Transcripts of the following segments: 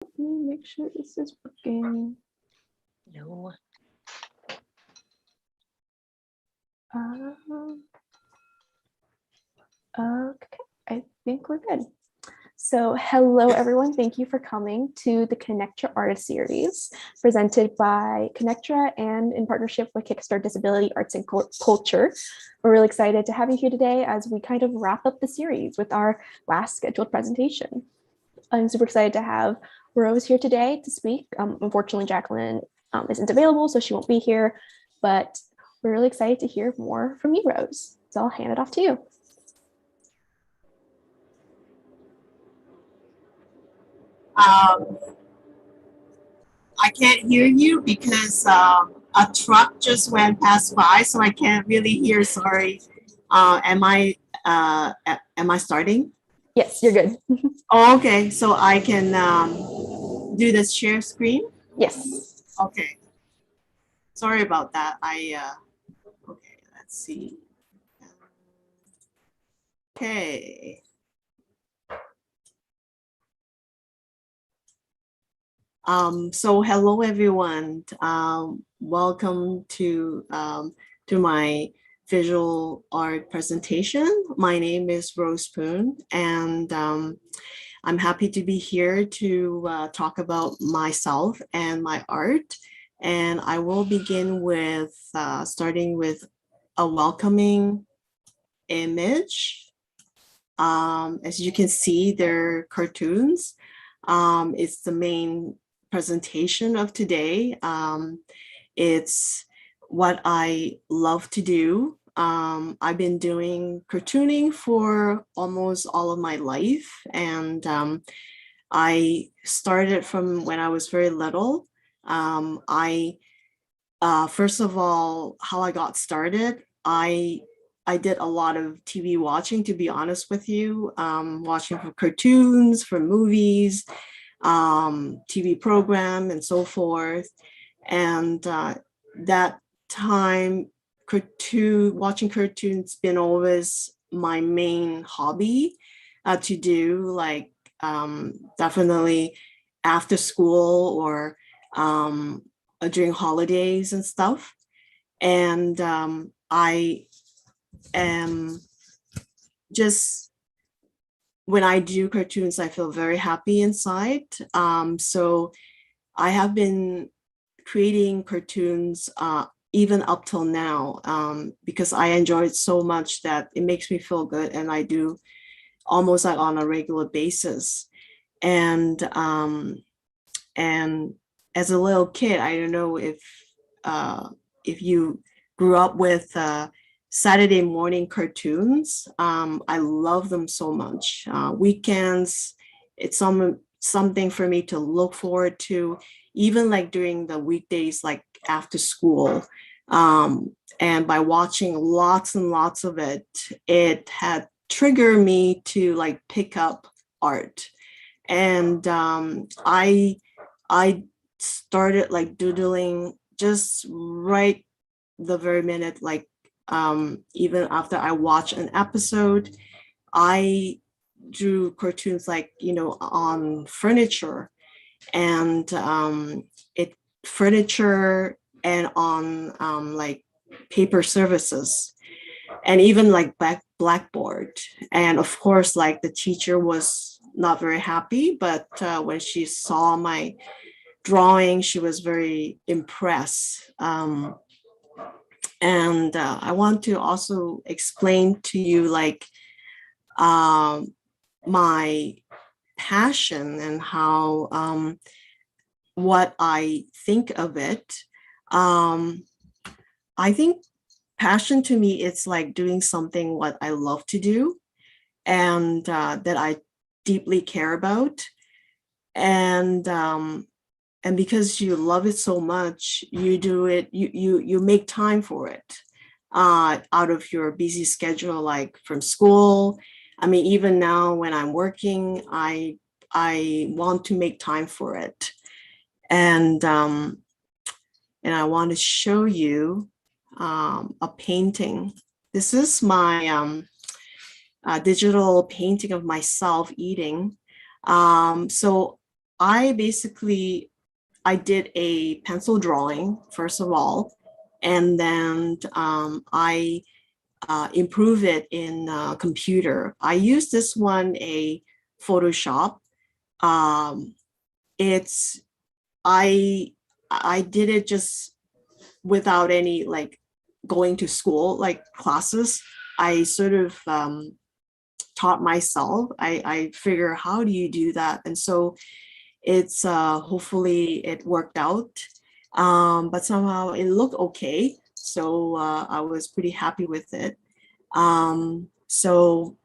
Let me make sure this is working. No. Okay, I think we're good. So hello, everyone. Thank you for coming to the ConnecTra Artist Series presented by ConnecTra and in partnership with Kickstart Disability Arts and Culture. We're really excited to have you here today as we kind of wrap up the series with our last scheduled presentation. I'm super excited to have Rose here today to speak. Unfortunately, Jacqueline isn't available, so she won't be here, but we're really excited to hear more from you, Rose. So I'll hand it off to you. I can't hear you because a truck just went past by, so I can't really hear. Sorry. Am I starting? Yes, you're good. Oh, okay, so I can do the share screen. Yes. Okay. Sorry about that. Okay. Let's see. Okay. So hello everyone. Welcome to my visual art presentation. My name is Rose Poon, and I'm happy to be here to talk about myself and my art. And I will begin with starting with a welcoming image. As you can see, they're cartoons. It's the main presentation of today. It's what I love to do. I've been doing cartooning for almost all of my life, and I started from when I was very little. First of all, how I got started, I did a lot of TV watching, to be honest with you, watching for cartoons, for movies, TV program, and so forth. And that time, watching cartoons been always my main hobby to do, like definitely after school or during holidays and stuff. And I am just, when I do cartoons, I feel very happy inside. So I have been creating cartoons even up till now because I enjoy it so much that it makes me feel good, and I do almost like on a regular basis. And as a little kid, I don't know if you grew up with Saturday morning cartoons. I love them so much. Weekends, it's something for me to look forward to, even like during the weekdays, like after school. And by watching lots and lots of it, it had triggered me to like pick up art. And I started like doodling just right the very minute, like even after I watched an episode, I drew cartoons like, on furniture and furniture and on like paper surfaces and even like blackboard. And of course, like the teacher was not very happy, but when she saw my drawing, she was very impressed. And I want to also explain to you like my passion and how what I think of it. I think passion to me, it's like doing something what I love to do and that I deeply care about. And because you love it so much, you do it, you make time for it out of your busy schedule, like from school. I mean, even now when I'm working, I want to make time for it. And I want to show you a painting. This is my digital painting of myself eating. So I basically, I did a pencil drawing, first of all, and then I improve it in computer. I use this one, a Photoshop. Um, it's, I did it just without any like going to school, like classes. I sort of taught myself. I figure how do you do that? And so it's hopefully it worked out. But somehow it looked okay. So I was pretty happy with it. So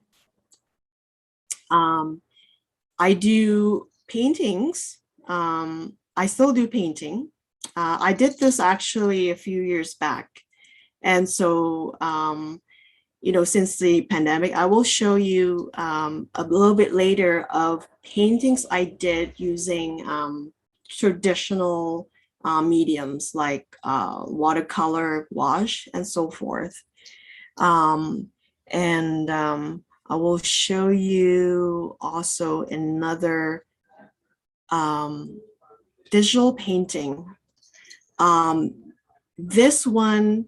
I do paintings. I still do painting. I did this actually a few years back. And so, since the pandemic, I will show you a little bit later of paintings I did using traditional mediums like watercolor, gouache, and so forth. And I will show you also another digital painting. This one,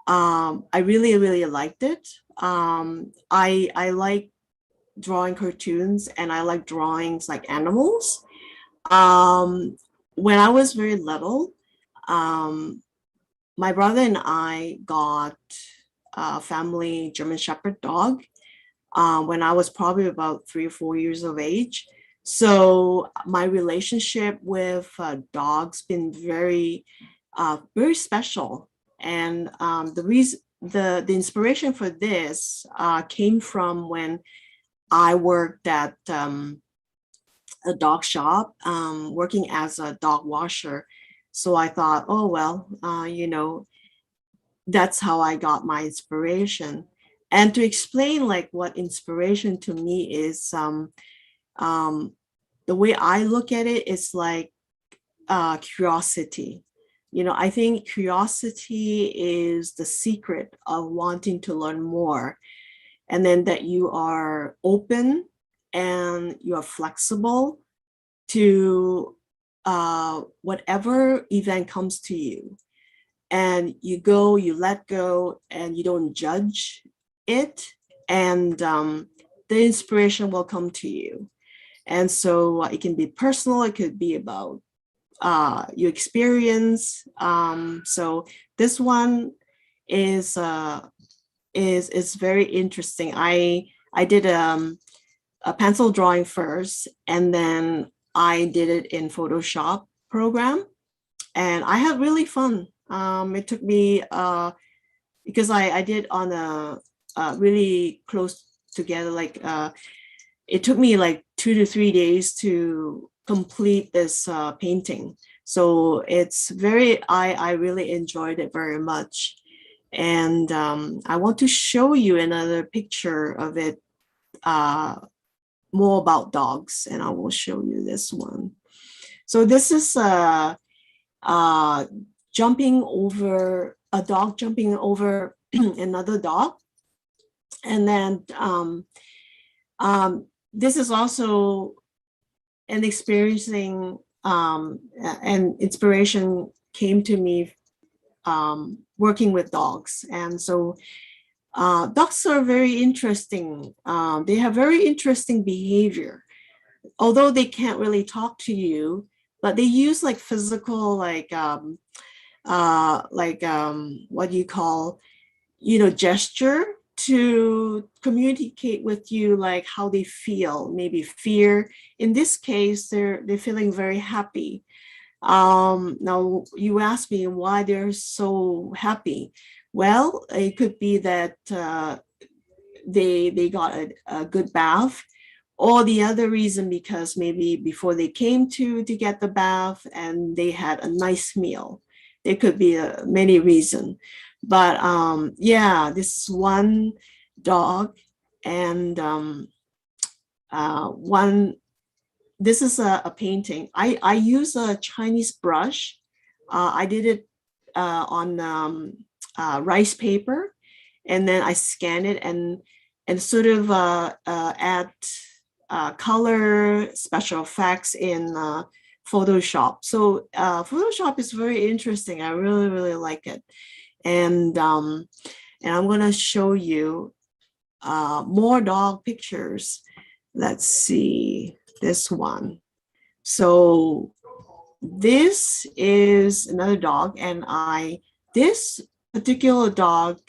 I really, really liked it. I like drawing cartoons and I like drawings like animals. When I was very little, my brother and I got a family German Shepherd dog when I was probably about 3 or 4 years of age. So my relationship with dogs been very, very special. And the reason, the inspiration for this came from when I worked at a dog shop, working as a dog washer. So I thought, oh well, that's how I got my inspiration. And to explain like what inspiration to me is, the way I look at it is like curiosity. I think curiosity is the secret of wanting to learn more. And then that you are open and you are flexible to whatever event comes to you. And you go, you let go, and you don't judge it. And the inspiration will come to you. And so it can be personal, it could be about your experience. So this one is very interesting. I did a pencil drawing first, and then I did it in Photoshop program, and I had really fun. It took me because I did on a really close together, like it took me like 2 to 3 days to complete this painting. So it's very, I really enjoyed it very much. And I want to show you another picture of it, more about dogs, and I will show you this one. So this is jumping over, a dog jumping over another dog. And then this is also an experiencing, and inspiration came to me working with dogs. And so dogs are very interesting. They have very interesting behavior, although they can't really talk to you, but they use like physical, like what do you call, gesture to communicate with you, like how they feel, maybe fear. In this case, they're feeling very happy. Now you ask me why they're so happy. Well, it could be that they got a good bath, or the other reason because maybe before they came to get the bath and they had a nice meal. There could be many reasons. But yeah, this is one dog, and this is a painting. I use a Chinese brush. I did it on rice paper, and then I scan it and sort of add color, special effects in Photoshop. So Photoshop is very interesting. I really, really like it. And I'm gonna show you more dog pictures. Let's see this one. So this is another dog, and this particular dog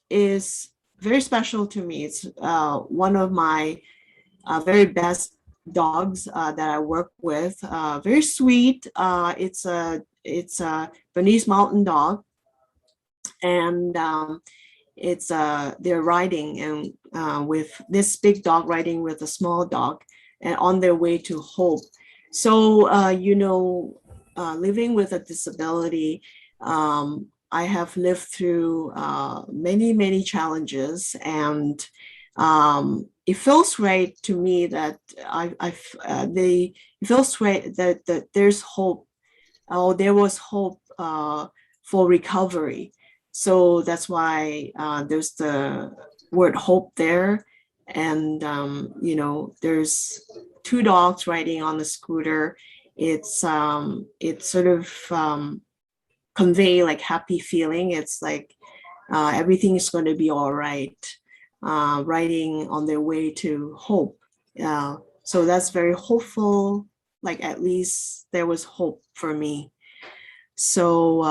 is very special to me. It's one of my very best dogs that I work with. Very sweet. It's a Bernese Mountain Dog, and they're riding and with this big dog riding with a small dog, and on their way to hope. So living with a disability, I have lived through many challenges, and it feels right to me that it feels right that there's hope. Oh, there was hope for recovery. So that's why there's the word hope there. And, there's two dogs riding on the scooter. It's sort of convey like happy feeling. It's like everything is going to be all right, riding on their way to hope. So that's very hopeful. Like at least there was hope for me. So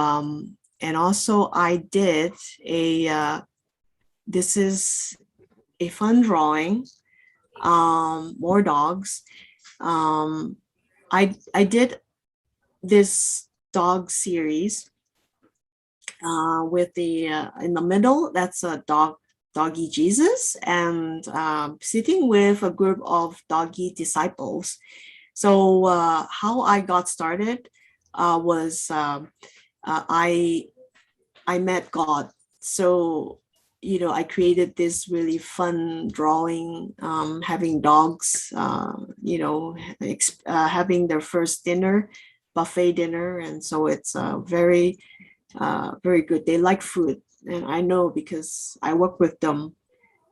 and also I did this is a fun drawing, more dogs. I did this dog series with the in the middle, that's a doggy Jesus, and sitting with a group of doggy disciples. So how I got started was I met God. So I created this really fun drawing, having dogs, having their first dinner, buffet dinner, and so it's very good. They like food, and I know because I work with them.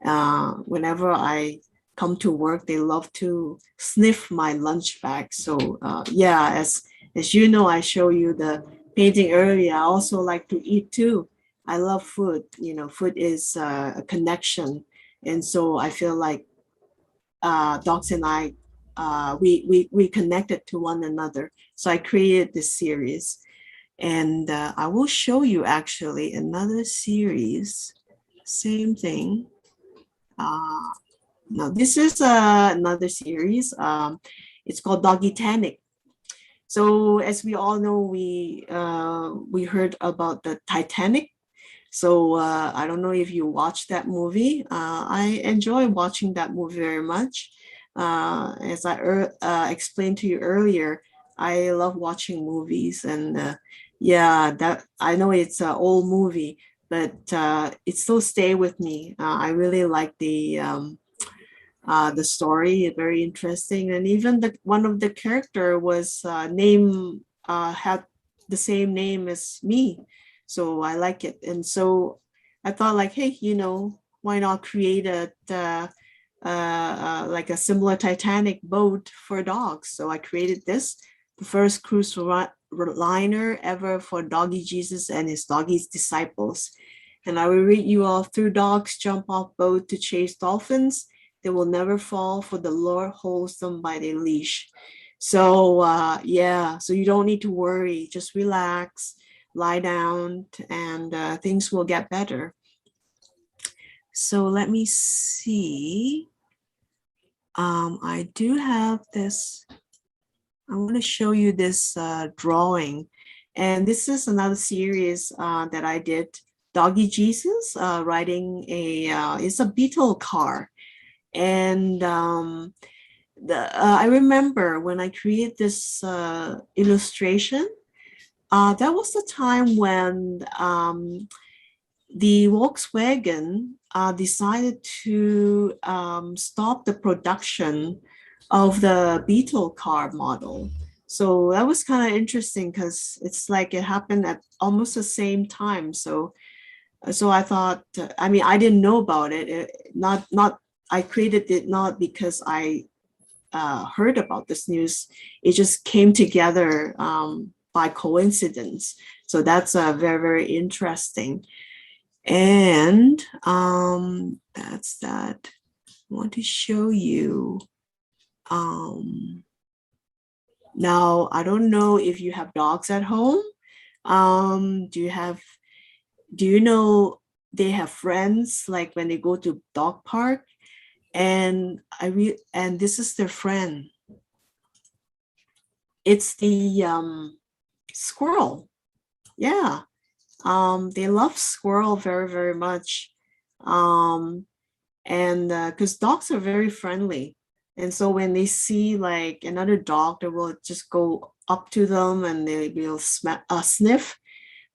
Whenever I come to work, they love to sniff my lunch bag. So yeah, as you know, I show you the painting earlier. I also like to eat too. I love food. Food is a connection, and so I feel like dogs and I we connected to one another. So I created this series, and I will show you actually another series. Same thing. Now this is another series. It's called Doggy Tanic. So as we all know, we heard about the Titanic. So I don't know if you watched that movie. I enjoy watching that movie very much. As I explained to you earlier, I love watching movies, and yeah, that I know it's an old movie, but it still stay with me. I really like the story, very interesting, and even one of the character was had the same name as me, so I like it. And so I thought like, hey, why not create like a similar Titanic boat for dogs? So I created this, the first cruise liner ever for Doggy Jesus and his doggy's disciples. And I will read you all: through dogs jump off boat to chase dolphins. They will never fall, for the Lord holds them by their leash. So yeah, so you don't need to worry. Just relax, lie down, and things will get better. So let me see. I do have this. I want to show you this drawing. And this is another series that I did. Doggy Jesus riding it's a beetle car. And I remember when I created this illustration, that was the time when the Volkswagen decided to stop the production of the Beetle car model. So that was kind of interesting because it's like it happened at almost the same time. So I thought, I mean, I didn't know about it. I created it not because I heard about this news. It just came together by coincidence. So that's very, very interesting. And that's that. I want to show you. Now, I don't know if you have dogs at home. Do you know they have friends like when they go to dog park? And and this is their friend. It's the squirrel. Yeah. They love squirrel very, very much. And because dogs are very friendly. And so when they see like another dog, they will just go up to them and they will sniff.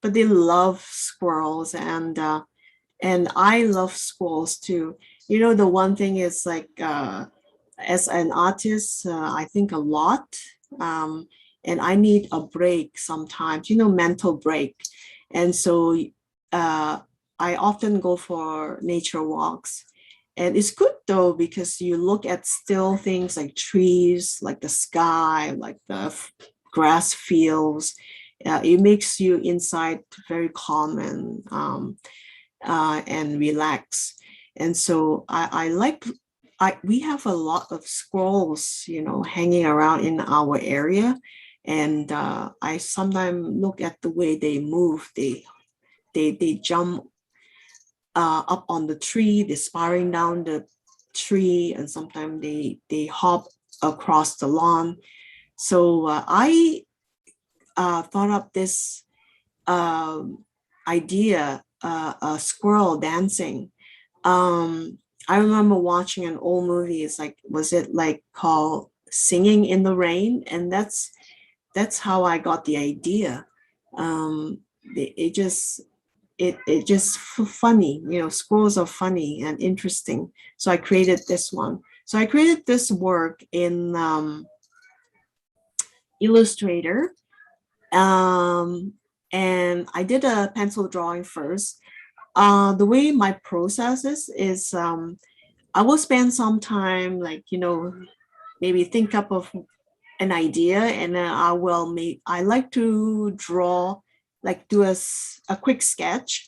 But they love squirrels, and I love squirrels too. You know, the one thing is like as an artist, I think a lot, and I need a break sometimes. You know, mental break, and so I often go for nature walks. And it's good though, because you look at still things like trees, like the sky, like the grass fields. It makes you inside very calm and relax. And so I like, we have a lot of squirrels, you know, hanging around in our area. And I sometimes look at the way they move. They jump up on the tree, they're spiraling down the tree, and sometimes they hop across the lawn. So I thought up this idea, a squirrel dancing. I remember watching an old movie. It's like, was it like called Singing in the Rain? And that's how I got the idea. It just funny, you know, squirrels are funny and interesting. So I created this one. So I created this work in Illustrator. And I did a pencil drawing first. The way my process is I will spend some time, like, you know, maybe think up of an idea, and then I like to draw, like do a quick sketch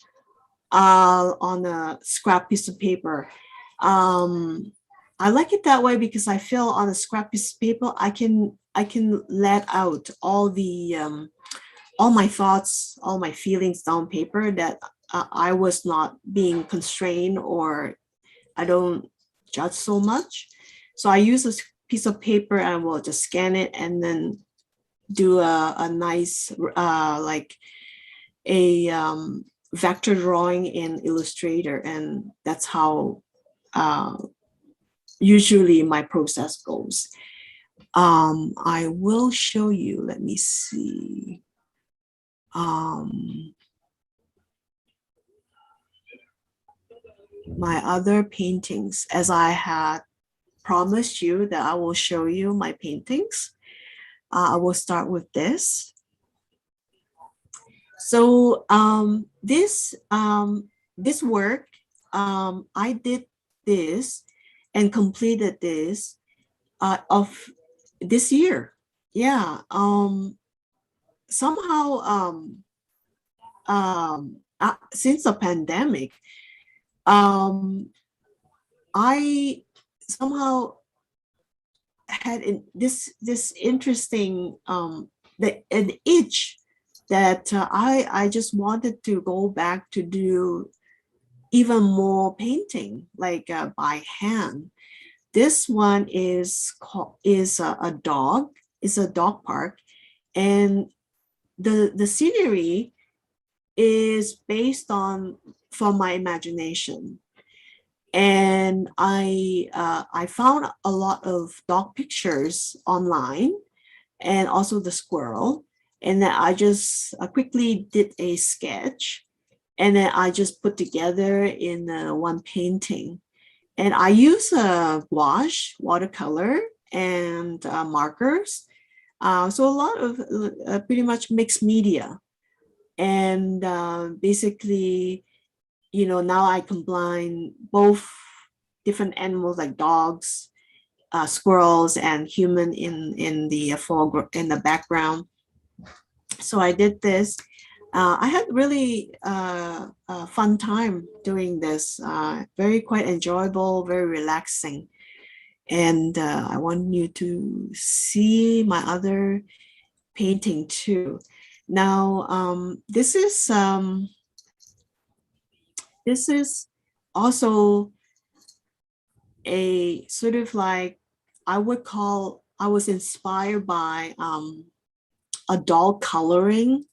on a scrap piece of paper. I like it that way because I feel on a scrap piece of paper, I can let out all my thoughts, all my feelings down paper, that I was not being constrained, or I don't judge so much. So I use a piece of paper and will just scan it and then do a nice, like a vector drawing in Illustrator. And that's how usually my process goes. I will show you, let me see. My other paintings, as I had promised you that I will show you my paintings. I will start with this. So this work, I did this and completed this of this year. Yeah. Somehow since the pandemic, I somehow had this interesting an itch that I just wanted to go back to do even more painting, like by hand. This one is a dog. It's a dog park, and the scenery is based on from my imagination. And I found a lot of dog pictures online, and also the squirrel. And then I just quickly did a sketch, and then I just put together in one painting. And I use gouache, watercolor, and markers. So a lot of pretty much mixed media. And basically, you know, now I combine both different animals like dogs, squirrels, and human in the foreground, in the background. So I did this. I had really a fun time doing this. Very quite enjoyable, very relaxing. And I want you to see my other painting too. Now, this is also a sort of like, I was inspired by adult coloring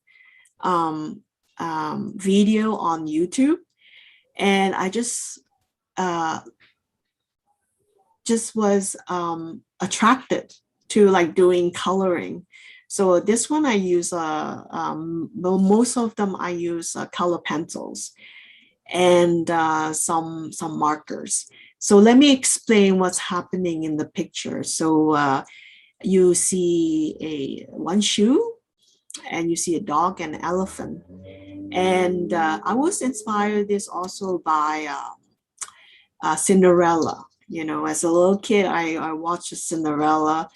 video on YouTube, and I just was attracted to like doing coloring. So this one I use most of them I use color pencils and some markers. So let me explain what's happening in the picture. So you see one shoe, and you see a dog and an elephant. And I was inspired this also by Cinderella. You know, as a little kid, I watched a Cinderella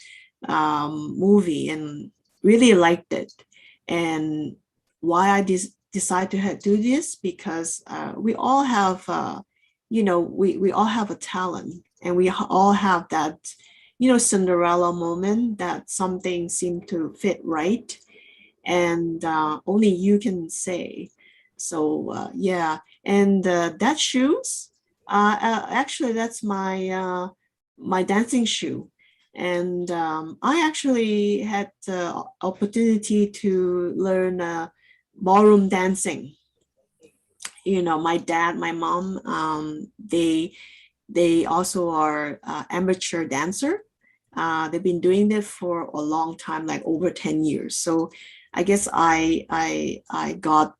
movie and really liked it. And why I decided to do this, because we all have, we all have a talent, and we all have that, Cinderella moment that something seemed to fit right, and only you can say. So yeah, and that shoes, actually that's my dancing shoe. And I actually had the opportunity to learn ballroom dancing. My dad, my mom, they also are amateur dancer. They've been doing this for a long time, like over 10 years. So I guess I got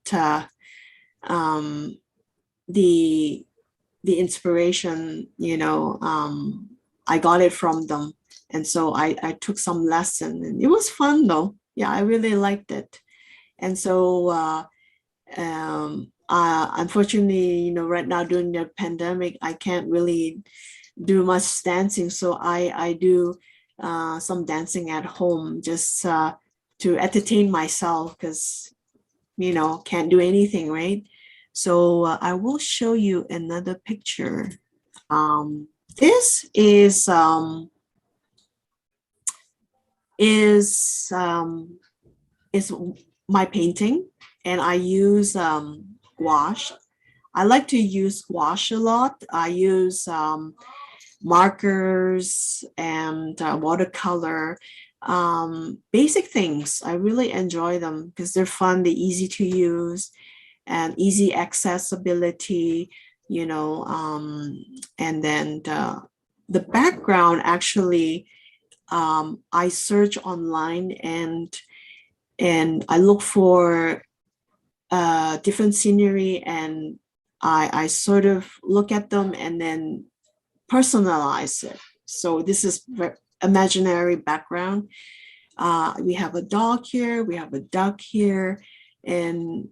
the inspiration, I got it from them. And so I took some lesson, and it was fun though. Yeah, I really liked it. And so unfortunately, right now during the pandemic, I can't really do much dancing. So I do some dancing at home, just to entertain myself, because, can't do anything, right? So I will show you another picture. This is my painting, and I use gouache. I like to use gouache a lot. I use markers and watercolor, basic things. I really enjoy them because they're fun, they're easy to use, and easy accessibility, and then the background, actually, I search online, and I look for different scenery, and I sort of look at them and then personalize it. So this is imaginary background. We have a dog here, we have a duck here, and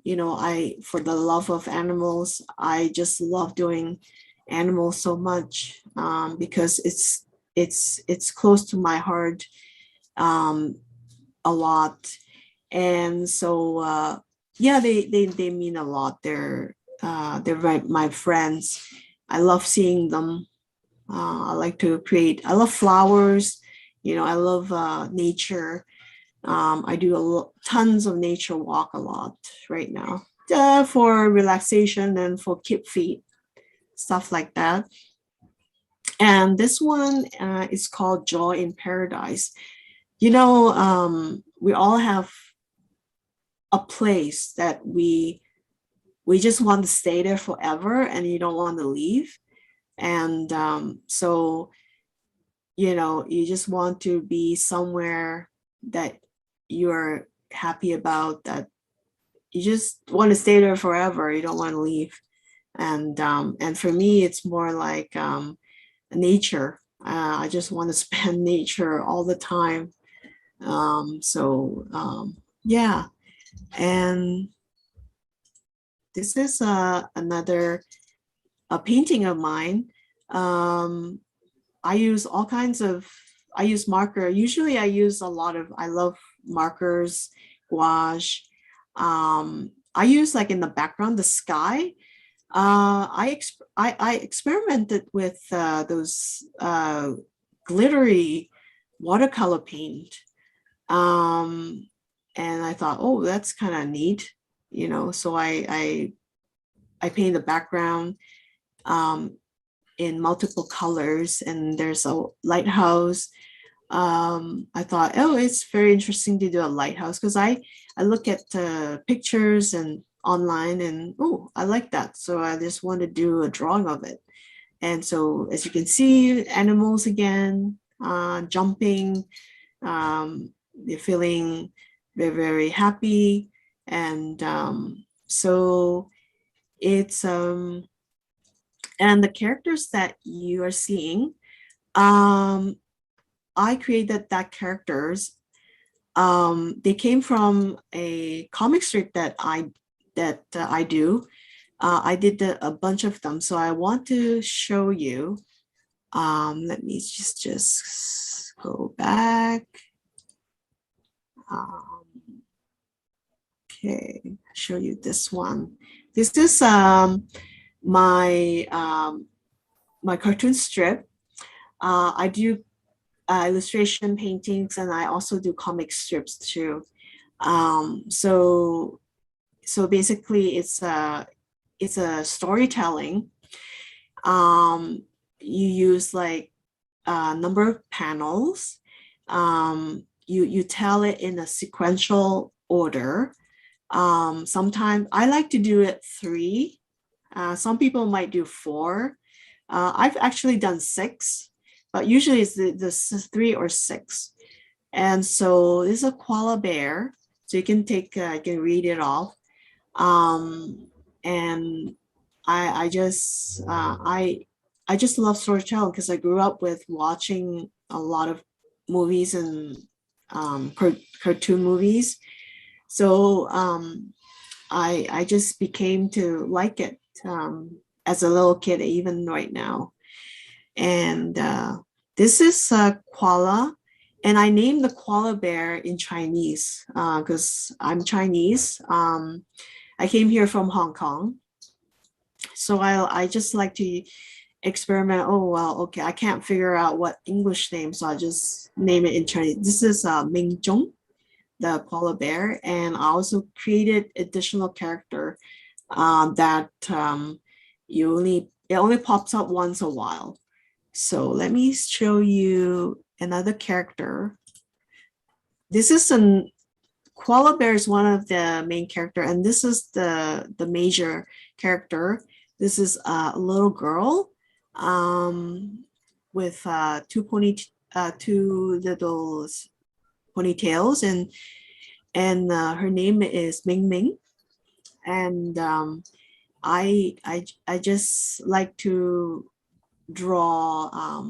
for the love of animals, I just love doing animals so much, because it's close to my heart a lot. And so yeah, they mean a lot. They're my friends. I love seeing them. I like to create. I love flowers. I love nature. I do tons of nature walk a lot right now, for relaxation and for keep fit, stuff like that. And this one is called Joy in Paradise. We all have a place that we just want to stay there forever, and you don't want to leave. And so you just want to be somewhere that you're happy about, that you just want to stay there forever, you don't want to leave. And for me, it's more like nature. I just want to spend nature all the time. Yeah. And this is another painting of mine. I use all kinds of, I use marker. Usually I use a lot of, I love markers, gouache. I use like in the background, the sky. I experimented with those glittery watercolor paint. And I thought, oh, that's kind of neat, you know. So I paint the background in multiple colors, and there's a lighthouse. I thought, oh, it's very interesting to do a lighthouse because I look at pictures and online, and oh, I like that. So I just want to do a drawing of it. And so as you can see, animals again, jumping, they're feeling very, very happy. And so it's, and the characters that you are seeing, I created that characters. They came from a comic strip that I do. I did a bunch of them, so I want to show you. Let me just go back. Okay, show you this one. This is my my cartoon strip. I do illustration paintings, and I also do comic strips too. So basically it's a storytelling. You use like a number of panels. You tell it in a sequential order. Sometimes I like to do it 3. Some people might do 4. I've actually done 6, but usually it's the 3 or 6. And so this is a koala bear. So you can take, you can read it off. And I just love storytelling because I grew up with watching a lot of movies and cartoon movies. So I just became to like it as a little kid, even right now. And this is koala, and I named the koala bear in Chinese because I'm Chinese. I came here from Hong Kong, so I just like to experiment. Oh well, okay, I can't figure out what English name, so I just name it in Chinese. This is Ming Zhong, the koala bear, and I also created additional character that it only pops up once a while. So let me show you another character. This is an koala bear is one of the main character, and this is the major character. This is a little girl with two little ponytails, and her name is Ming Ming. And I just like to draw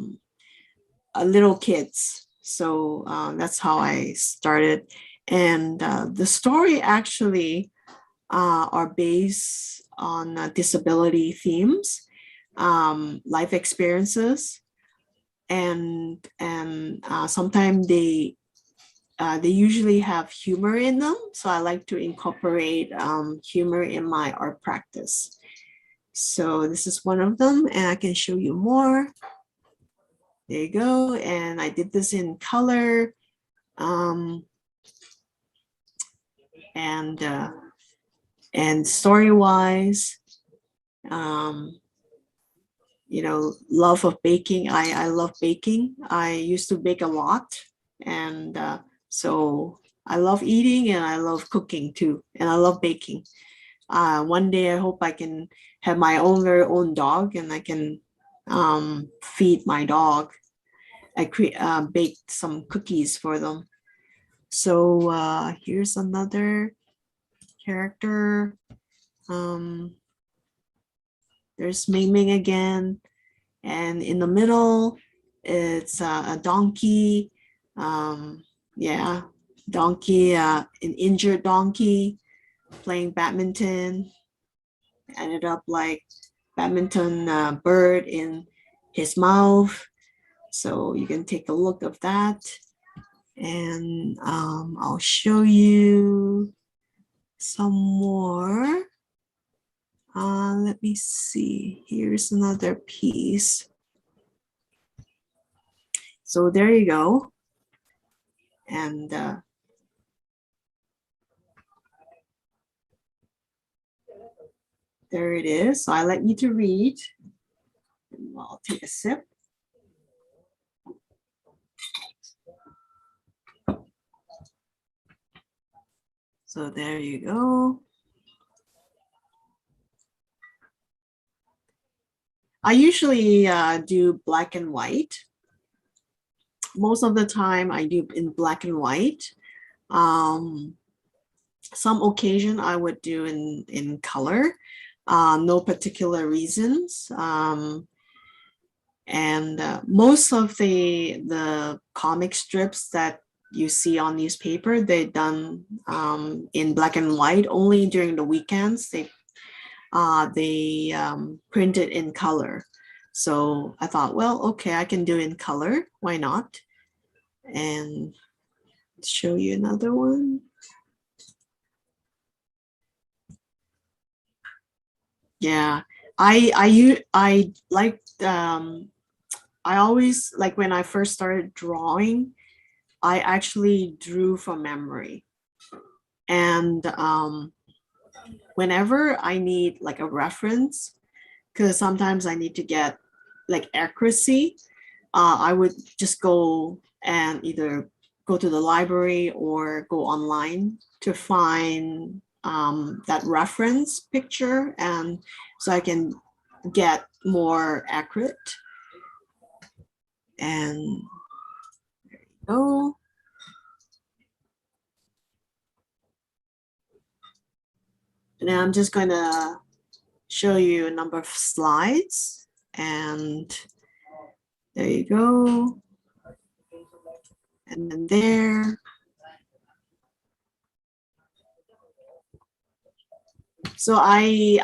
little kids. So that's how I started. And the story actually are based on disability themes, life experiences, and sometimes they usually have humor in them. So I like to incorporate humor in my art practice. So this is one of them, and I can show you more. There you go. And I did this in color. And story-wise, you know, love of baking. I love baking. I used to bake a lot. And so I love eating, and I love cooking too. And I love baking. One day I hope I can have my very own dog, and I can feed my dog. I baked some cookies for them. So here's another character. There's Ming Ming again, and in the middle it's a donkey. Yeah, donkey, an injured donkey playing badminton. Ended up like badminton bird in his mouth. So you can take a look of that. And I'll show you some more. Let me see. Here's another piece. So there you go. And there it is. So I let you to read. I'll take a sip. So there you go. I usually do black and white. Most of the time I do in black and white. Some occasion I would do in color. No particular reasons. And most of the comic strips that you see on newspaper, they're done in black and white. Only during the weekends they print it in color. So I thought, well, okay, I can do it in color. Why not? And show you another one. Yeah, I like I always like when I first started drawing, I actually drew from memory. And whenever I need like a reference, because sometimes I need to get like accuracy, I would just go and either go to the library or go online to find that reference picture, and so I can get more accurate. And there you go. And then I'm just going to show you a number of slides, and there you go. And then there. So I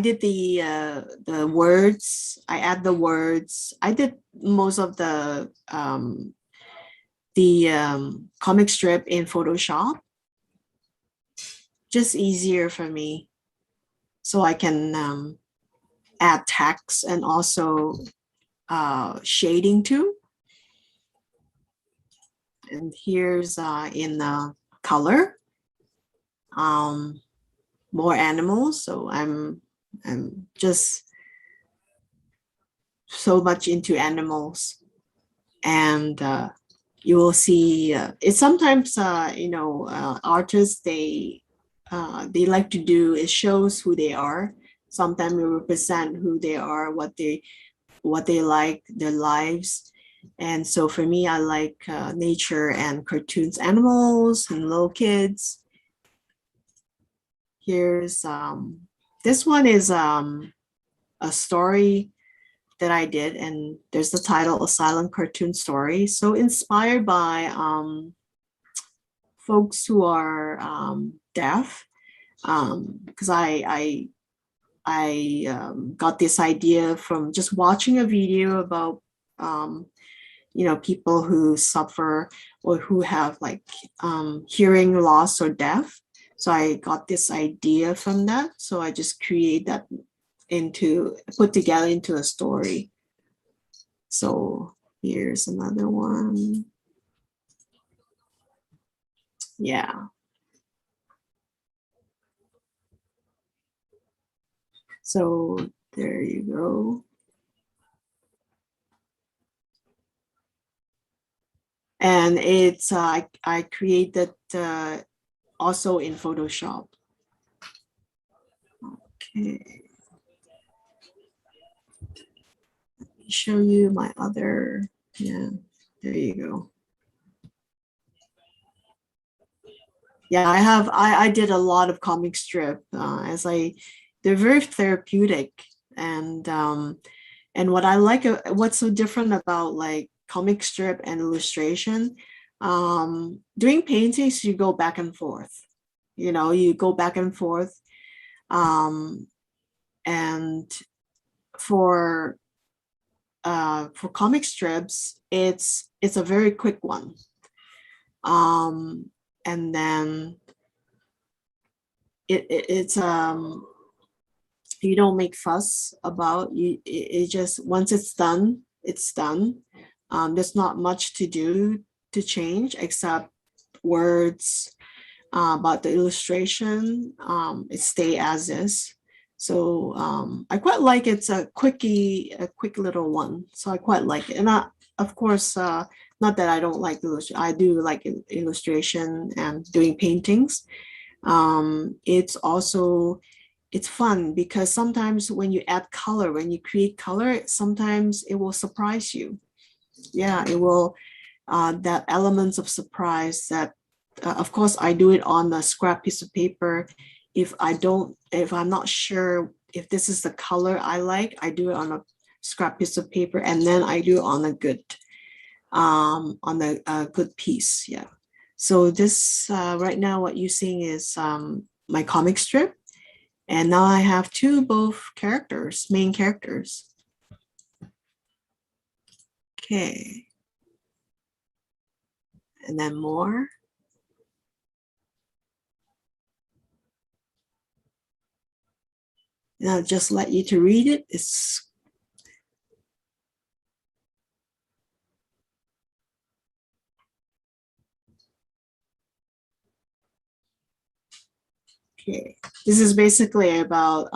did the words. I add the words. I did most of the comic strip in Photoshop. Just easier for me, so I can add text and also shading too. And here's in color, more animals. So I'm just so much into animals, and you will see it's sometimes artists they like to do is shows who they are. Sometimes we represent who they are, what they like, their lives. And so for me, I like nature and cartoons, animals and little kids. Here's this one is a story that I did, and there's the title, A Silent Cartoon Story. So inspired by folks who are deaf, because I got this idea from just watching a video about people who suffer or who have like hearing loss or deaf. So I got this idea from that. So I just create that put together into a story. So here's another one. Yeah. So there you go. And it's I created also in Photoshop. Okay. Let me show you my other, yeah, there you go. Yeah, I did a lot of comic strip they're very therapeutic, and what I like, what's so different about like comic strip and illustration, doing paintings, you go back and forth, you go back and forth, and for for comic strips, it's a very quick one. And then it's you don't make fuss about you. It just, once it's done, it's done. There's not much to do to change except words, about the illustration. It stay as is. So I quite like it's a quick little one. So I quite like it. And of course, not that I don't like illustration. I do like illustration and doing paintings. It's fun because sometimes when you add color, when you create color, sometimes it will surprise you. Yeah, it will, that elements of surprise that, of course, I do it on a scrap piece of paper. If I'm not sure if this is the color I like, I do it on a scrap piece of paper, and then I do it on a good, good piece. Yeah. So this, right now, what you're seeing is my comic strip. And now I have both characters, main characters. Okay. And then more. And I'll just let you to read it. It's okay. This is basically about,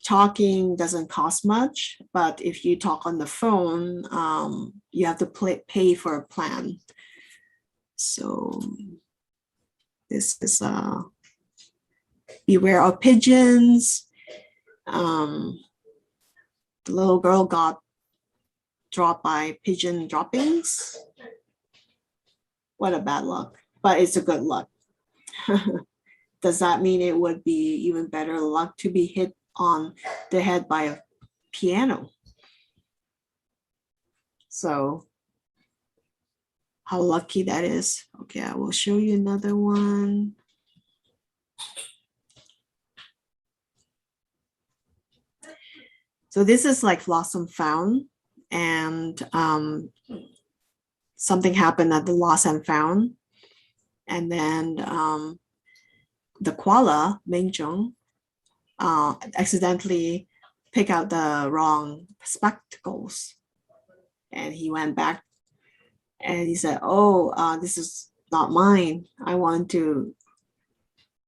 talking doesn't cost much, but if you talk on the phone, you have to pay for a plan. So this is beware of pigeons. The little girl got dropped by pigeon droppings. What a bad luck, but it's a good luck. Does that mean it would be even better luck to be hit on the head by a piano? So how lucky that is. Okay, I will show you another one. So this is like lost and found, and something happened at the lost and found, and then the koala Mengjung accidentally picked out the wrong spectacles, and he went back and he said, "Oh, this is not mine. I want to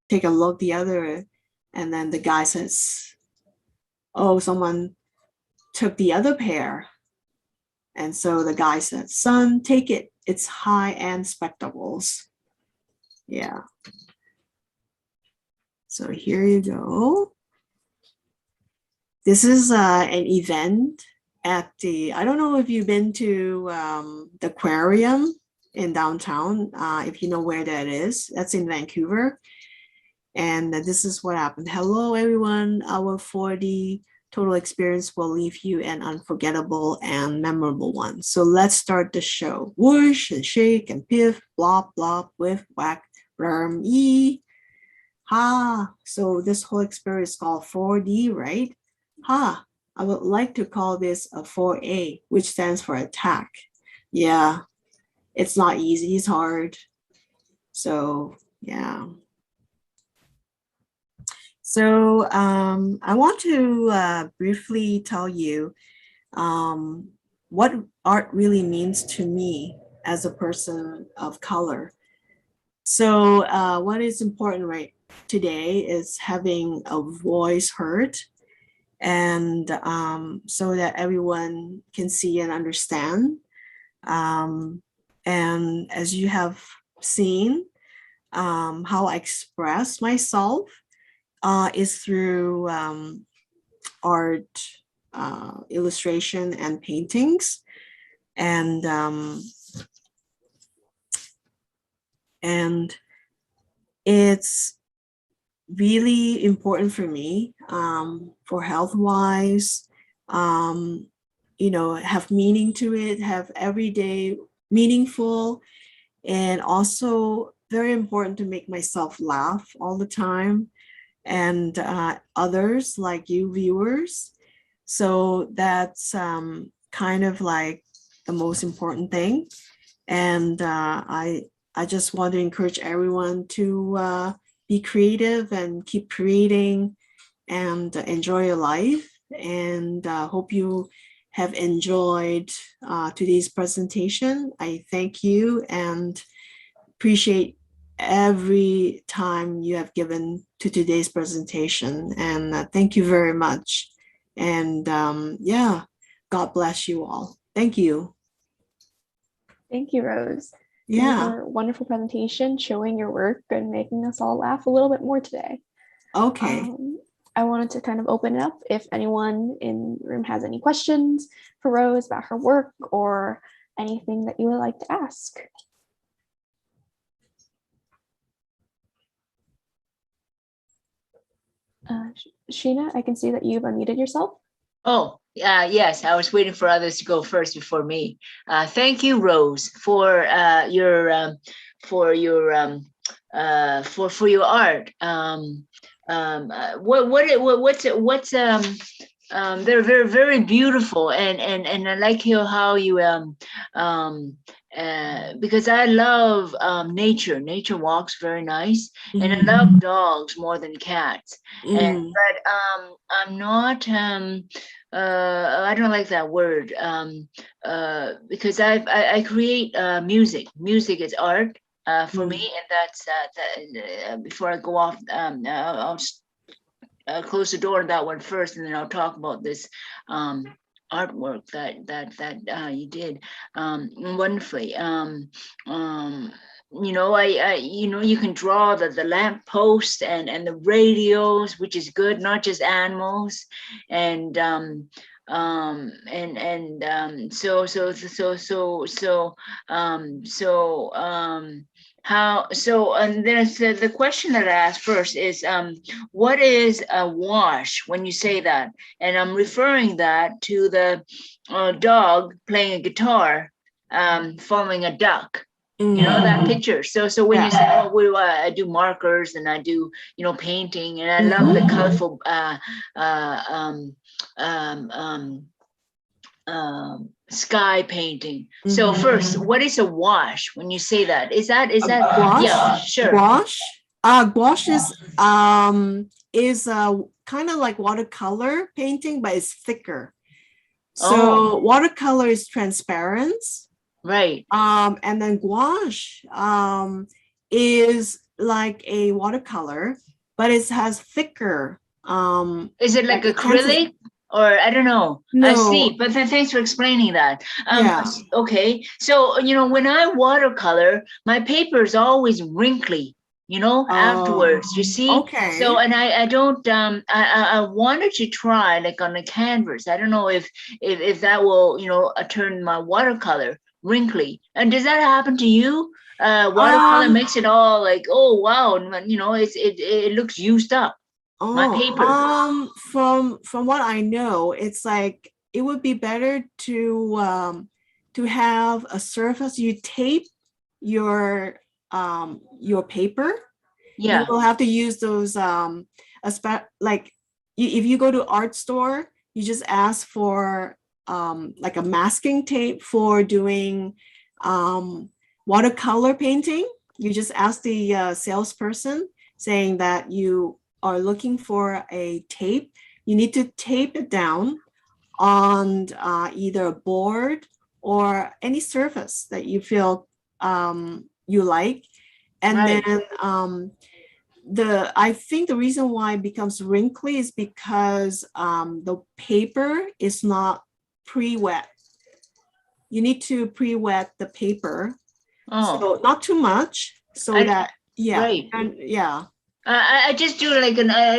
take a look the other." And then the guy says, "Oh, someone took the other pair." And so the guy said, "Son, take it. It's high-end spectacles." Yeah. So here you go. This is an event at I don't know if you've been to the aquarium in downtown, if you know where that is. That's in Vancouver. And this is what happened. Hello, everyone. Our 4D total experience will leave you an unforgettable and memorable one. So let's start the show. Whoosh and shake and piff, blop, blop, whiff, whack, rm, ee. Ha. So this whole experience is called 4D, right? Ha. I would like to call this a 4A, which stands for attack. Yeah, it's not easy, it's hard. So yeah. So I want to briefly tell you what art really means to me as a person of color. So what is important right today is having a voice heard, and so that everyone can see and understand. And as you have seen, how I express myself is through art, illustration, and paintings. And it's really important for me, for health-wise, have meaning to it, have everyday meaningful, and also very important to make myself laugh all the time, and others like you viewers. So that's kind of like the most important thing. And I just want to encourage everyone to be creative and keep creating and enjoy your life. And hope you have enjoyed today's presentation. I thank you and appreciate every time you have given to today's presentation. And thank you very much. And yeah, God bless you all. Thank you. Thank you, Rose. Yeah. For a wonderful presentation, showing your work and making us all laugh a little bit more today. Okay. I wanted to kind of open it up if anyone in the room has any questions for Rose about her work or anything that you would like to ask. Sheena, I can see that you've unmuted yourself. Oh, yes, I was waiting for others to go first before me. Thank you, Rose, for your art. They're very, very beautiful, and I like how you because I love nature. Nature walks very nice, and I love dogs more than cats. But I'm not I don't like that word because I create music. Music is art for me, and that's before I go off, I'll just close the door on that one first, and then I'll talk about this artwork that you did wonderfully. You know, you can draw the lamp post and the radios, which is good, not just animals, and and there's the question that I asked first is what is a wash when you say that? And I'm referring that to the dog playing a guitar following a duck. You know that picture. So when you say, oh, I do markers and I do, painting, and I love the colorful sky painting. So first, what is a wash when you say that? Is that gouache? Yeah, sure. Gouache is kind of like watercolor painting, but it's thicker. So watercolor is transparent. Right. And then gouache is like a watercolor, but it has thicker. Is it like acrylic? Or I don't know. No. I see, but thanks for explaining that. Okay, so when I watercolor, my paper is always wrinkly. Afterwards, you see. Okay. So, and I don't. I wanted to try like on the canvas. I don't know if that will turn my watercolor wrinkly. And does that happen to you? Watercolor makes it all like, oh wow, it looks used up. My paper. From what I know, it's like it would be better to have a surface. You tape your paper. Yeah. You will have to use those like if you go to art store, you just ask for like a masking tape for doing watercolor painting. You just ask the salesperson saying that you are looking for a tape. You need to tape it down on either a board or any surface that you feel you like. And then I think the reason why it becomes wrinkly is because the paper is not pre-wet. You need to pre-wet the paper. So not too much, so that and I just do like an how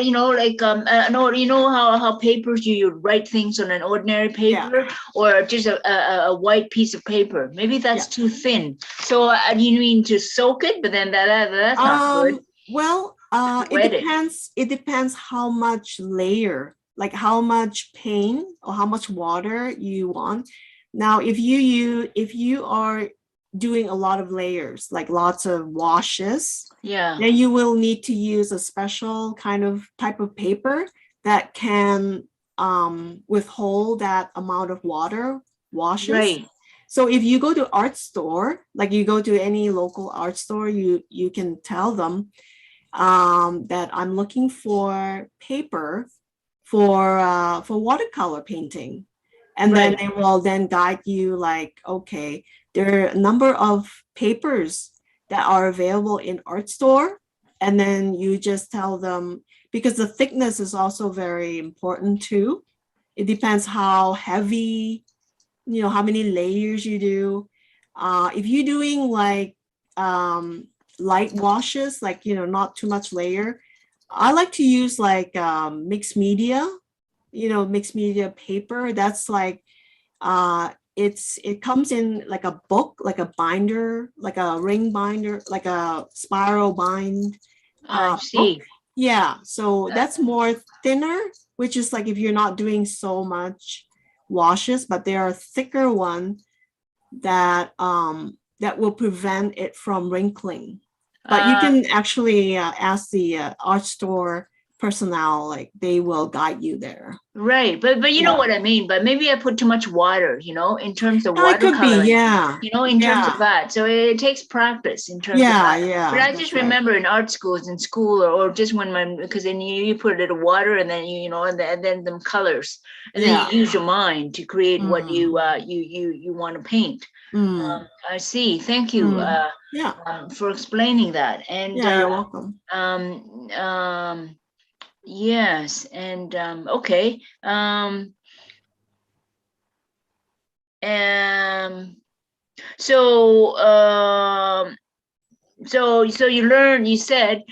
papers you write things on an ordinary paper or just a white piece of paper. Maybe that's too thin. So you mean to soak it, but then that's not good. Well, it depends how much layer, like how much paint or how much water you want. Now, if you are doing a lot of layers, like lots of washes, then you will need to use a special kind of type of paper that can withhold that amount of water washes. Right. So if you go to art store, like you go to any local art store, you can tell them that I'm looking for paper for watercolor painting. And then Right. they will then guide you like, okay, there are a number of papers that are available in art store. And then you just tell them, because the thickness is also very important too. It depends how heavy, how many layers you do. If you're doing like light washes, like, not too much layer, I like to use like mixed media, mixed media paper. That's like, it comes in like a book, like a binder, like a ring binder, like a spiral bind I book. see. Yeah, so that's more thinner, which is like if you're not doing so much washes, but there are thicker one that that will prevent it from wrinkling. But you can actually ask the art store personnel, like they will guide you there. Right, but you know Yeah. what I mean. But maybe I put too much water, in terms of It could be, watercoloring. yeah. In terms Yeah. of that. So it takes practice in terms of Yeah, that. yeah. But I that's just right. remember in art schools, in school, or just when because then you put a little water and then and then them colors, and then Yeah. you use your mind to create what Mm. you want to paint. Mm. I see. Thank you Yeah. for explaining that. And Yeah, you're welcome. yes, and okay. So so you said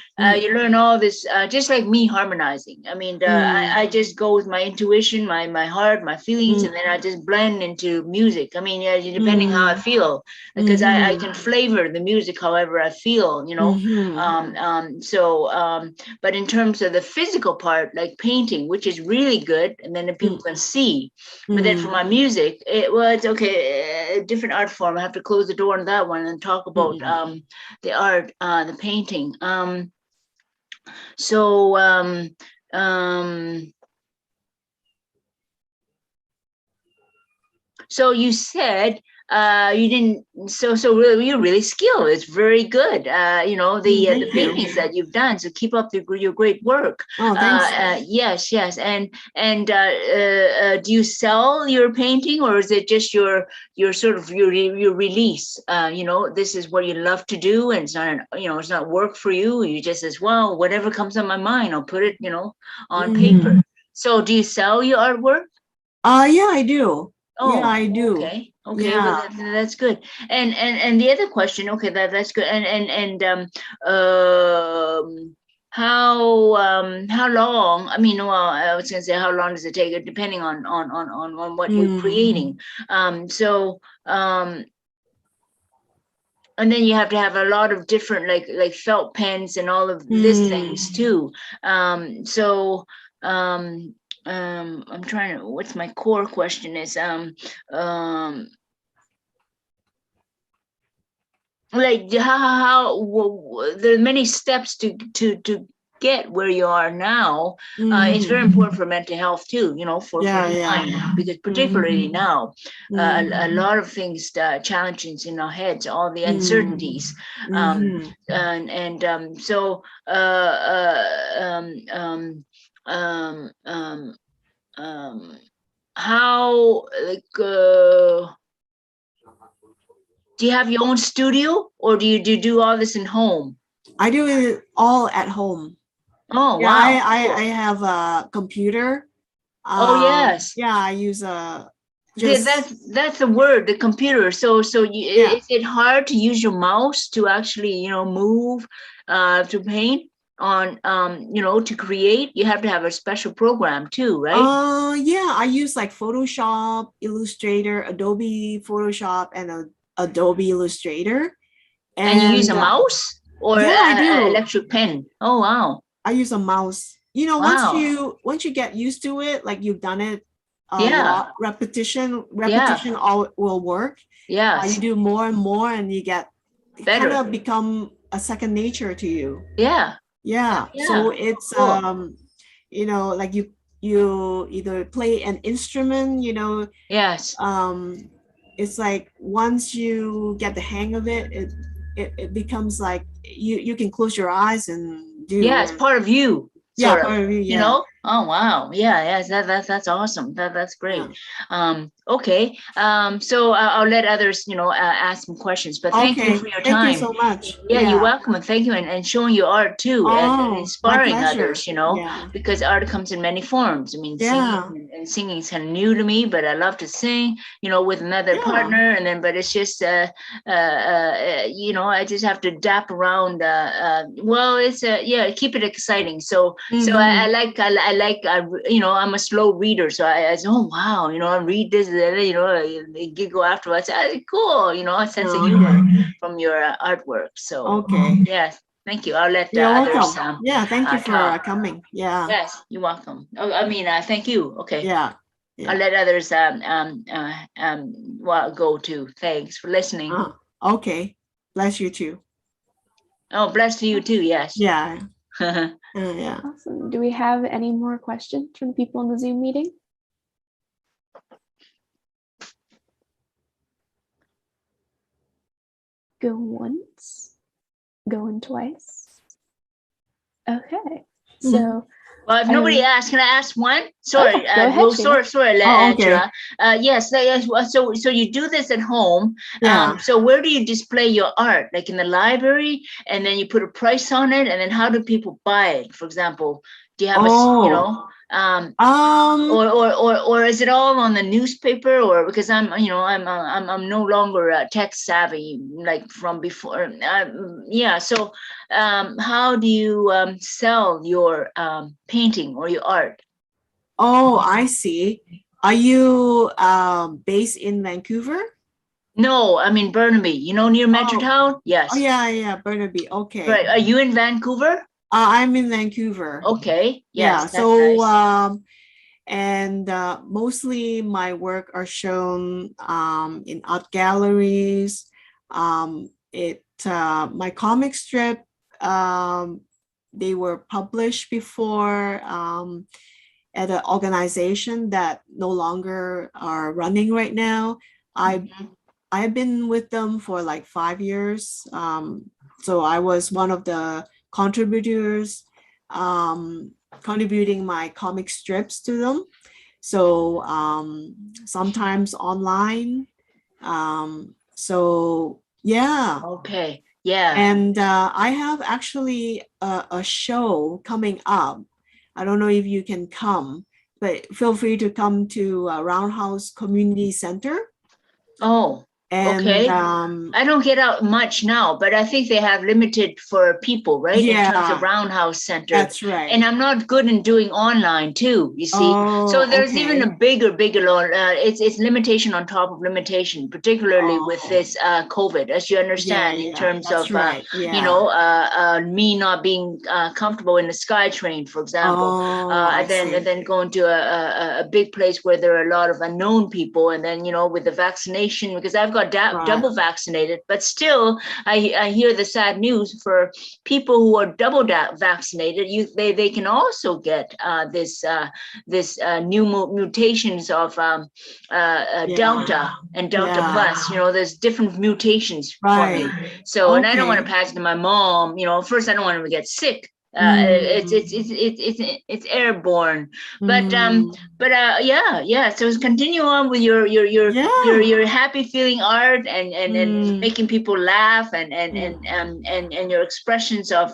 you learn all this just like me harmonizing. I mean, I just go with my intuition, my heart, my feelings, and then I just blend into music. I mean, yeah, depending how I feel, because I can flavor the music however I feel, but in terms of the physical part, like painting, which is really good, and then the people can see. But then for my music, it's okay, a different art form. I have to close the door on that one and talk about the art, the painting. So so you said you didn't so really you're really skilled. It's very good. The paintings that you've done. So keep up your great work. Oh, thanks. Yes, and do you sell your painting, or is it just your sort of your release? This is what you love to do, and it's not it's not work for you. You just says, well, whatever comes on my mind, I'll put it on paper. So do you sell your artwork? Yeah, I do. Oh, yeah, I do. okay. Yeah. Well, that's good. And the other question, okay, that's good. How long? I mean, well, I was gonna say how long does it take, depending on what we're creating. And then you have to have a lot of different like felt pens and all of this things too. I'm trying to, what's my core question is like how there are many steps to get where you are now. It's very important for mental health too, for the mind, because particularly now a lot of things, challenges in our heads, all the uncertainties, so how do you have your own studio, or do you do all this in home? I do it all at home. Oh, yeah, wow. I have a computer. Oh, yes. Yeah, I use a. That's the word, the computer. So is it hard to use your mouse to actually move to paint on to create? You have to have a special program too, right? Yeah, I use like Photoshop, Illustrator, Adobe Photoshop, and Adobe Illustrator. And you use a mouse or I do. Electric pen? Oh, wow. I use a mouse. Wow. Once you get used to it, like you've done it a Yeah. lot, repetition all will work. Yes. You do more and more, and you get better. kind of become a second nature to you. Yeah. Yeah. So it's cool. like you either play an instrument, you know, Yes. it's like once you get the hang of it, it becomes like you can close your eyes and do. Yeah, it's part of you, Yeah, sort of, part of you, you yeah. know? Oh, wow. Yeah, yes, that's awesome. That's great. Okay. So I'll let others, you know, ask some questions, but thank you for your Thank you time. so much. Yeah, you're welcome, and thank you, and showing your art too, and Oh, my inspiring pleasure. others, you know, Yeah. because art comes in many forms. I mean, Yeah. singing and singing is kind of new to me, but I love to sing, you know, with another Yeah. partner, and then, but it's just, you know, I just have to dap around. Well, it's yeah, keep it exciting. So, so I like, you know, I'm a slow reader, so I say, oh wow, you know, I read this, you know, they giggle afterwards. Cool, you know, a sense of humor from your artwork. So, yes, thank you. I'll let You're others. welcome. Yeah, thank you for talk. coming. Yeah. Yes, you're welcome. Oh, I mean, thank you. Okay. Yeah. I'll let others well, go too. Thanks for listening. Okay. Bless you too. Oh, bless to you too. Yes. Yeah. Yeah. Awesome. Do we have any more questions from the people in the Zoom meeting? Go once, going twice. Okay. So well, if nobody asked, can I ask one? Sorry, okay, go ahead, sorry, Angela. Yes, so you do this at home. Yeah. So where do you display your art? Like in the library, and then you put a price on it, and then how do people buy it? For example, do you have you know, or is it all on the newspaper? Or because I'm you know I'm no longer tech savvy like from before. Yeah, so how do you sell your painting or your art? Oh, I see. Are you based in Vancouver? No, I'm in Burnaby, you know, near Metrotown. Yes. Oh yeah, Burnaby. Okay. Right. Are you in Vancouver? I'm in Vancouver. Okay. Yes. Yeah. So nice. And mostly my work are shown in art galleries. My comic strip, they were published before at an organization that no longer are running right now. I've been with them for like 5 years. So I was one of the contributors, contributing my comic strips to them. So sometimes online. So yeah. Okay. Yeah. And I have actually a show coming up. I don't know if you can come, but feel free to come to Roundhouse Community Center. Oh. And okay. I don't get out much now, but I think they have limited for people, right? Yeah, in terms of Roundhouse Center. That's right. And I'm not good in doing online too, you see. So there's even a bigger, it's limitation on top of limitation, particularly with this COVID, as you understand, in terms of, you know, me not being comfortable in the SkyTrain, for example, and then going to a big place where there are a lot of unknown people. And then, you know, with the vaccination, because I've got double vaccinated, but still I hear the sad news for people who are double vaccinated. They can also get this new mutations of Delta and Delta plus. You know, there's different mutations for me. So and I don't want to pass it to my mom. You know, first I don't want him to get sick. It's airborne, but yeah. So continue on with your happy feeling art and making people laugh and your expressions of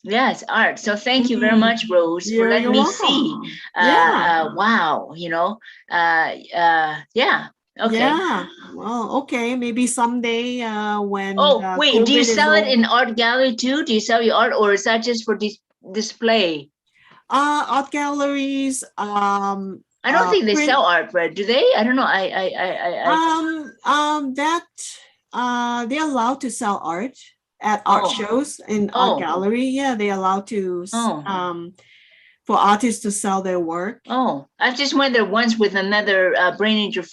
yes, art. So thank you very much, Rose, for letting me see. Wow, you know, yeah. Okay. Yeah. Well, okay. Maybe someday when. Oh, wait. COVID do you sell it in art gallery too? Do you sell your art, or is that just for display? Art galleries. I don't think they sell art, Brad. Do they? I don't know. They're allowed to sell art at art shows in art gallery. Yeah, they're allowed to. For artists to sell their work. Oh, I've just went there once with another brain injury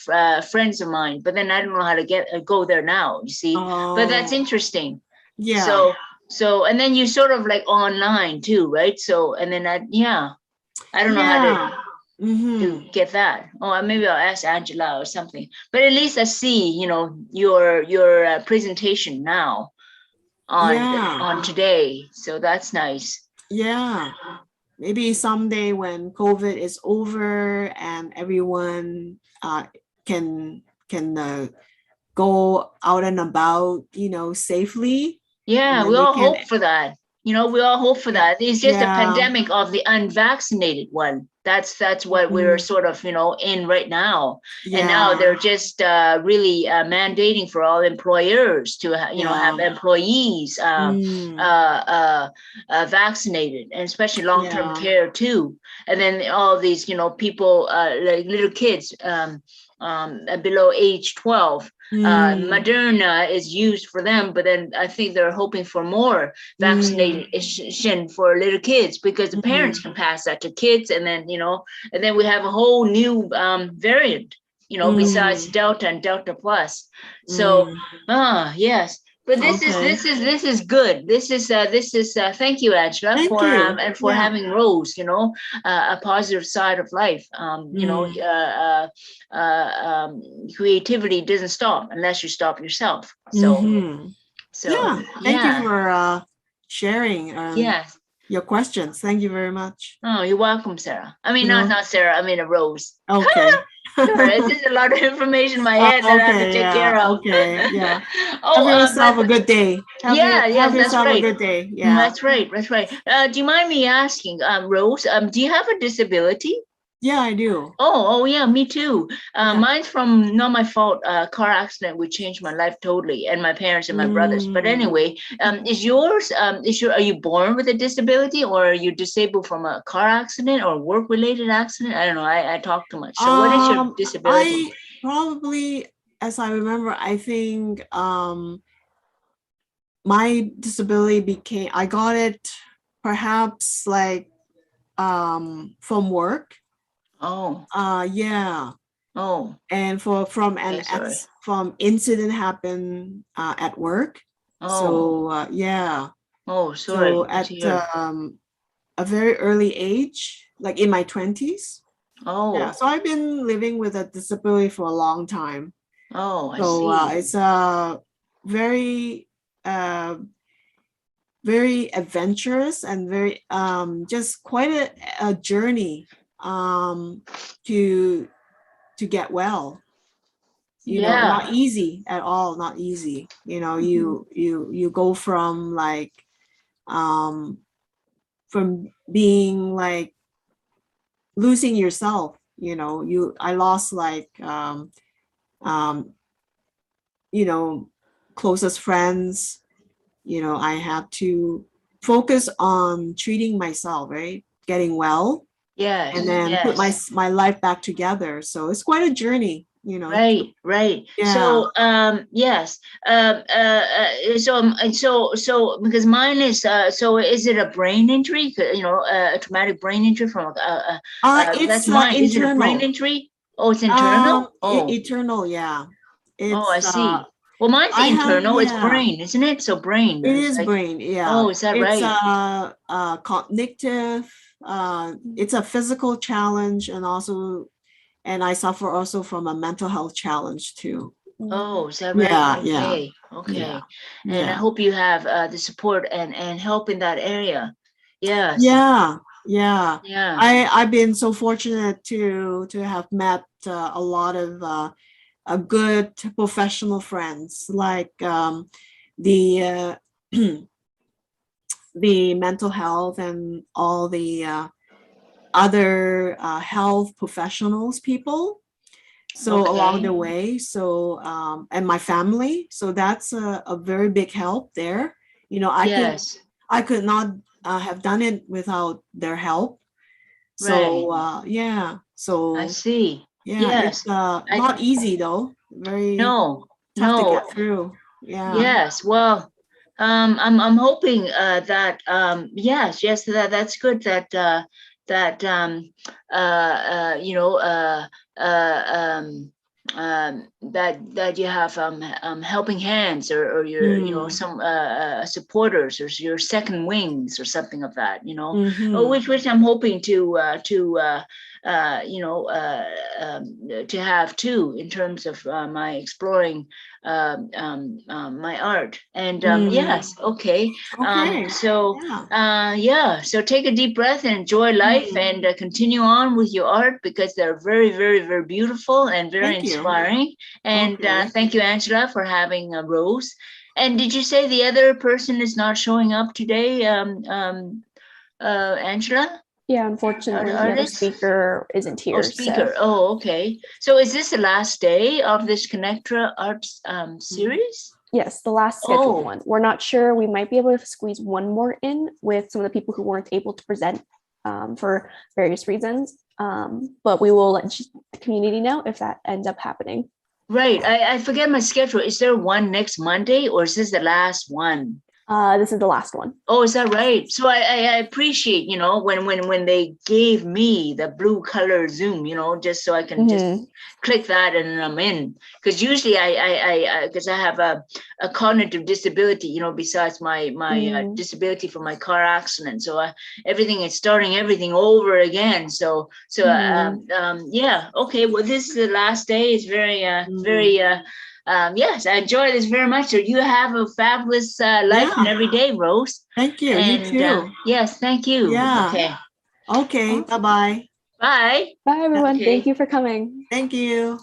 friends of mine, but then I don't know how to go there now, you see. But that's interesting. Yeah. So So, and then you sort of like online too, right? So, and then yeah, I don't know how Yeah. to get that. Oh, maybe I'll ask Angela or something. But at least I see, your presentation now Yeah. on today. So that's nice. Yeah. Maybe someday when COVID is over and everyone can go out and about, safely, and Yeah, then we they all can. hope for that. We all hope for Yeah. that. It's just a Yeah. pandemic of the unvaccinated one. That's what we're Mhm. sort of, in right now. And now Yeah. they're just really mandating for all employers to, have Yeah. employees Mm. vaccinated, and especially long-term Yeah. care too. And then all these, people like little kids below age 12. Mm. Moderna is used for them, but then I think they're hoping for more Mm. vaccination for little kids, because the parents can pass that to kids, and then we have a whole new variant, besides Mm. Delta and Delta Plus. So, Mm. yes. But this is Okay. this is this is good. This is thank you, Angela, Thank for you. and for Yeah. having Rose, a positive side of life. Mm. Creativity doesn't stop unless you stop yourself. So, Mm-hmm. so Yeah. Thank you yeah, for sharing yes. your questions. Thank you very much. Oh, you're welcome, Sarah. I mean, You not know. not Sarah. I mean, a Rose. Okay. Sorry, it's just a lot of information in my Oh, head that I have to okay. take Yeah. care of. Okay. Yeah. Have Oh, yourself a good day. yeah, Have yes, that's yourself a right. good day. Yeah. That's right. That's right. Do you mind me asking, Rose? Do you have a disability? Yeah, I do. Oh, yeah, me too. Yeah. Mine's from not my fault. Car accident which changed my life totally, and my parents and my brothers. But Mm. anyway, is yours? Are you born with a disability, or are you disabled from a car accident or work related accident? I don't know. I talk too much. So, what is your disability? I probably, as I remember, I think my disability I got it perhaps like from work. Oh, Yeah. oh, And okay, sorry. from incident happened at work. Oh, So yeah. oh, So sorry to at hear. a very early age, like in my 20s. Yeah. Oh, So I've been living with a disability for a long time. oh, I So see. it's very uh, very adventurous and very just quite a journey to get well. Yeah. Not easy at all, not easy. You go from like um from being like losing yourself. I lost like um you know closest friends. I have to focus on treating myself, right, getting well, Yes. and then put my Yes. my life back together. So it's quite a journey. Right, right. Yeah. So, yes. So because mine is, so is it a brain injury? A traumatic brain injury from that's It's mine. Is it a brain internal. injury? Oh, it's internal? Oh, Eternal, yeah. oh, I It's see. Well, mine's I have, internal. It's yeah. brain, isn't it? So brain. It It's is like, brain, yeah. oh, is that It's right? cognitive, it's a physical challenge, and I suffer also from a mental health challenge too. Oh, is that right? Yeah, yeah, Okay, yeah, okay. And I yeah, hope you have the support and help in that area. Yes. yeah, yeah. Yeah. I've been so fortunate to have met a lot of a good professional friends, like the the mental health and all the other health professionals people, so along Okay. the way. So and my family, so that's a very big help there. I could Yes. not have done it without their help. Right. So yeah, I so see. yeah, it's Yes. I not easy though, very no, tough to no. get through. Yeah. Yes. Well, I'm hoping that yes, that's good that that uh, uh, you know uh, uh, um, that you have helping hands or your some supporters or your second wings or something of that, which I'm hoping to have too, in terms of my exploring my art. And yes, okay. Okay. So Yeah. so take a deep breath and enjoy life, and continue on with your art, because they're very, very, very beautiful and very Thank you. inspiring. And Okay. thank you, Angela, for having Rose. And did you say the other person is not showing up today, Angela? Yeah, unfortunately, the other Artist? speaker isn't Oh, here. speaker. Oh, okay. So is this the last day of this ConnecTra Arts series? Yes, the last scheduled one. We're not sure. We might be able to squeeze one more in with some of the people who weren't able to present for various reasons. But we will let the community know if that ends up happening. Right. I forget my schedule. Is there one next Monday, or is this the last one? This is the last one. Oh, is that right? So I appreciate, when they gave me the blue color Zoom, just so I can just click that and I'm in. Because usually because I have a cognitive disability, besides my disability from my car accident. So everything is starting everything over again. So yeah. Okay. Well, this is the last day. It's very yes, I enjoy this very much. So you have a fabulous life and every day, Rose. Thank you. And, you too. Yes, thank you. Yeah. Okay. Okay. Awesome. Bye-bye. Bye. Bye, everyone. Okay. Thank you for coming. Thank you.